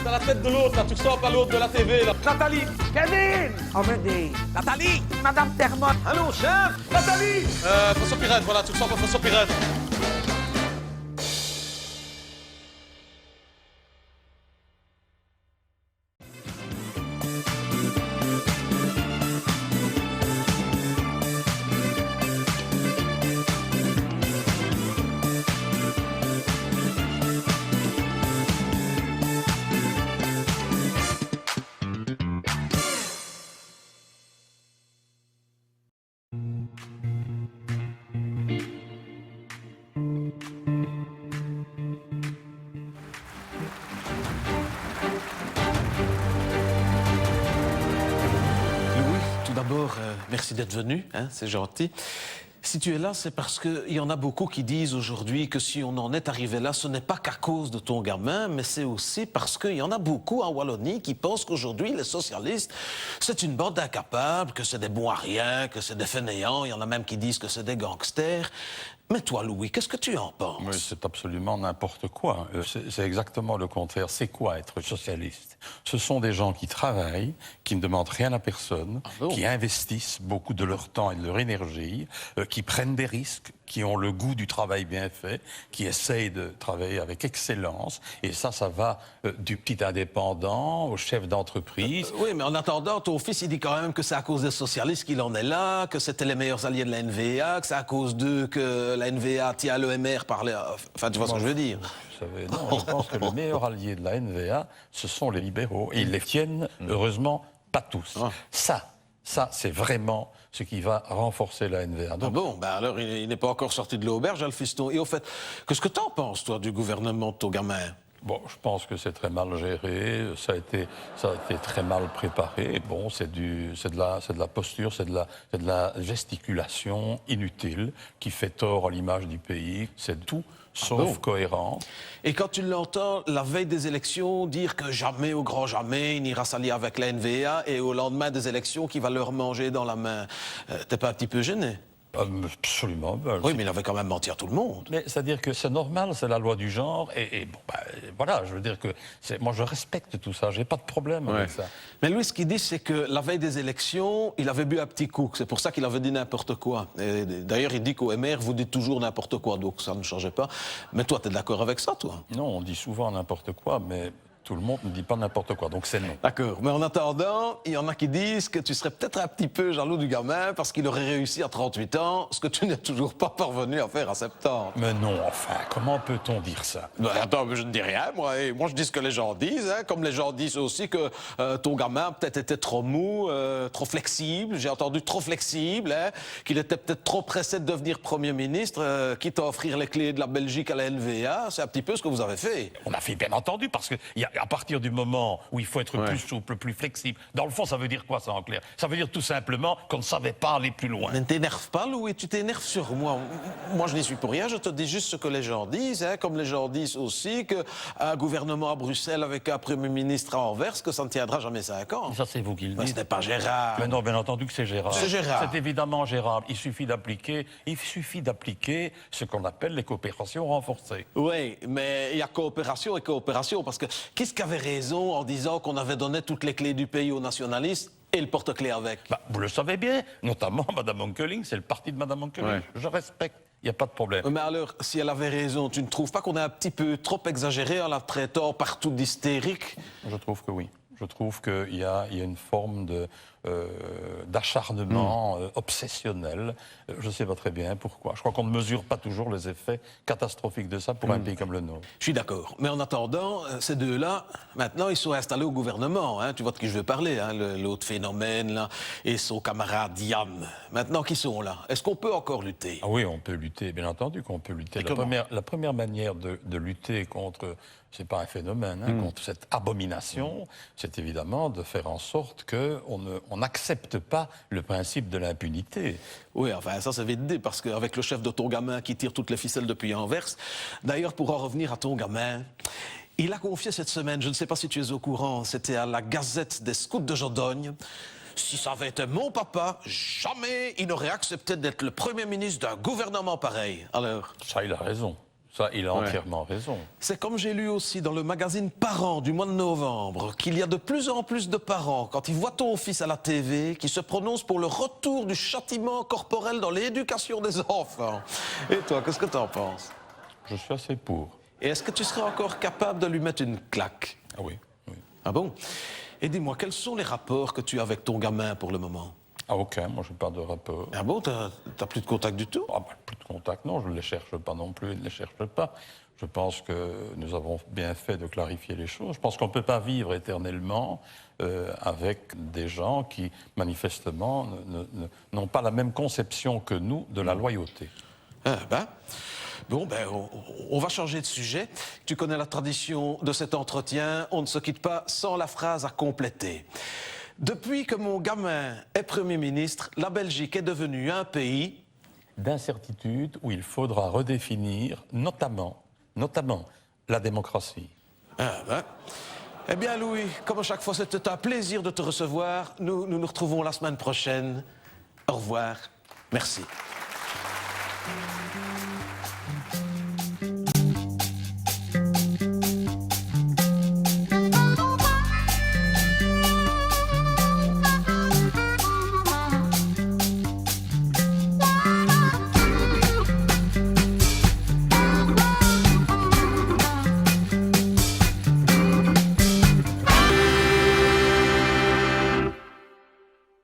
t'as la tête de l'autre, là, tu ressembles à l'autre de la TV, là. Nathalie! Kevin! Amédée! Nathalie! Madame Termotte! Allô, chef! Nathalie! François Pirette, voilà, tu ressembles à François Pirette. Tout d'abord, merci d'être venu, hein, c'est gentil. Si tu es là, c'est parce qu'il y en a beaucoup qui disent aujourd'hui que si on en est arrivé là, ce n'est pas qu'à cause de ton gamin, mais c'est aussi parce qu'il y en a beaucoup en Wallonie qui pensent qu'aujourd'hui, les socialistes, c'est une bande d'incapables, que c'est des bons à rien, que c'est des fainéants. Il y en a même qui disent que c'est des gangsters. Mais toi, Louis, qu'est-ce que tu en penses? Oui, c'est absolument n'importe quoi. C'est exactement le contraire. C'est quoi être socialiste? Ce sont des gens qui travaillent, qui ne demandent rien à personne, qui investissent beaucoup de leur temps et de leur énergie, qui prennent des risques, qui ont le goût du travail bien fait, qui essayent de travailler avec excellence. Et ça va du petit indépendant au chef d'entreprise. Oui, mais en attendant, ton fils, il dit quand même que c'est à cause des socialistes qu'il en est là, que c'était les meilleurs alliés de la NVA, que c'est à cause d'eux que la NVA tient l'EMR par les... Enfin, tu vois ce que je veux dire? Vous savez, non, je pense que le meilleur allié de la NVA, ce sont les libéraux. Et ils les tiennent, heureusement, pas tous. Ça, c'est vraiment ce qui va renforcer la NVA. Donc... Ah bon, ben alors il n'est pas encore sorti de l'auberge, le fiston. Et au fait, qu'est-ce que t'en penses, toi, du gouvernement de ton gamin? Bon, je pense que c'est très mal géré, ça a été très mal préparé. Bon, c'est de la posture, c'est de la gesticulation inutile qui fait tort à l'image du pays. C'est tout sauf cohérent. Et quand tu l'entends, la veille des élections, dire que jamais, au grand jamais, il n'ira s'allier avec la NVA et au lendemain des élections, qu'il va leur manger dans la main, t'es pas un petit peu gêné? Absolument. Oui, mais il avait quand même menti à tout le monde. Mais c'est-à-dire que c'est normal, c'est la loi du genre, et bon, voilà, je veux dire que moi je respecte tout ça, j'ai pas de problème avec ça. Mais lui, ce qu'il dit, c'est que la veille des élections, il avait bu un petit coup, c'est pour ça qu'il avait dit n'importe quoi. D'ailleurs, il dit qu'au MR, vous dites toujours n'importe quoi, donc ça ne changeait pas. Mais toi, t'es d'accord avec ça, toi? Non, on dit souvent n'importe quoi, mais... Tout le monde ne dit pas n'importe quoi, donc c'est non. D'accord, mais en attendant, il y en a qui disent que tu serais peut-être un petit peu jaloux du gamin parce qu'il aurait réussi à 38 ans, ce que tu n'es toujours pas parvenu à faire à 70. Mais non, enfin, comment peut-on dire ça? Ben, attends, je ne dis rien, moi. Et moi, je dis ce que les gens disent, hein, comme les gens disent aussi que ton gamin peut-être était trop mou, trop flexible, j'ai entendu trop flexible, hein, qu'il était peut-être trop pressé de devenir Premier ministre, quitte à offrir les clés de la Belgique à la NVA. C'est un petit peu ce que vous avez fait. On a fait, bien entendu, parce que à partir du moment où il faut être plus souple, plus flexible, dans le fond, ça veut dire quoi, ça, en clair? Ça veut dire tout simplement qu'on ne savait pas aller plus loin. Mais ne t'énerve pas, Louis, tu t'énerves sur moi. Moi, je n'y suis pour rien, je te dis juste ce que les gens disent, hein, comme les gens disent aussi qu'un gouvernement à Bruxelles avec un Premier ministre à Anvers, que ça ne tiendra jamais 5 ans. Ça, c'est vous qui le dites. Ce n'est pas Gérard. Mais non, bien entendu que c'est Gérard. C'est Gérard. C'est évidemment Gérard. Il suffit d'appliquer ce qu'on appelle les coopérations renforcées. Oui, mais il y a coopération et coopération, parce que qu'est-ce qu'avait raison en disant qu'on avait donné toutes les clés du pays aux nationalistes et le porte-clés avec? Vous le savez bien, notamment Mme Onkeling, c'est le parti de Mme Onkeling. Je respecte, il n'y a pas de problème. Mais alors, si elle avait raison, tu ne trouves pas qu'on est un petit peu trop exagéré en la traitant partout d'hystérique? Je trouve que oui. Je trouve qu'il y a une forme d'acharnement obsessionnel. Je ne sais pas très bien pourquoi. Je crois qu'on ne mesure pas toujours les effets catastrophiques de ça pour un pays comme le nôtre. Je suis d'accord. Mais en attendant, ces deux-là, maintenant, ils sont installés au gouvernement. Hein. Tu vois de qui je veux parler, hein, l'autre phénomène, là, et son camarade Yann. Maintenant qu'ils sont là, est-ce qu'on peut encore lutter? Ah oui, on peut lutter, bien entendu qu'on peut lutter. La première manière de lutter contre... C'est pas un phénomène, hein, contre cette abomination, c'est évidemment de faire en sorte qu'on n'accepte pas le principe de l'impunité. Oui, enfin, ça vite dit, parce qu'avec le chef de ton gamin qui tire toutes les ficelles depuis Anvers, d'ailleurs, pour en revenir à ton gamin, il a confié cette semaine, je ne sais pas si tu es au courant, c'était à la Gazette des Scouts de Jodogne, si ça avait été mon papa, jamais il n'aurait accepté d'être le Premier ministre d'un gouvernement pareil. Alors? Ça, il a raison. Ça, il a entièrement raison. C'est comme j'ai lu aussi dans le magazine Parents du mois de novembre qu'il y a de plus en plus de parents, quand ils voient ton fils à la TV, qui se prononcent pour le retour du châtiment corporel dans l'éducation des enfants. Et toi, qu'est-ce que t'en penses? Je suis assez pour. Et est-ce que tu serais encore capable de lui mettre une claque? Ah oui, oui. Ah bon? Et dis-moi, quels sont les rapports que tu as avec ton gamin pour le moment? Ah, aucun, moi je n'ai pas de rapport. Ah bon, t'as plus de contact du tout? Ah, bah, plus de contact, non, je ne les cherche pas non plus, ils ne les cherchent pas. Je pense que nous avons bien fait de clarifier les choses. Je pense qu'on ne peut pas vivre éternellement avec des gens qui, manifestement, n'ont pas la même conception que nous de la loyauté. Ah ben, bon, on va changer de sujet. Tu connais la tradition de cet entretien, on ne se quitte pas sans la phrase à compléter. Depuis que mon gamin est Premier ministre, la Belgique est devenue un pays d'incertitude où il faudra redéfinir notamment la démocratie. Ah ben. Eh bien, Louis, comme à chaque fois, c'était un plaisir de te recevoir. Nous nous retrouvons la semaine prochaine. Au revoir. Merci.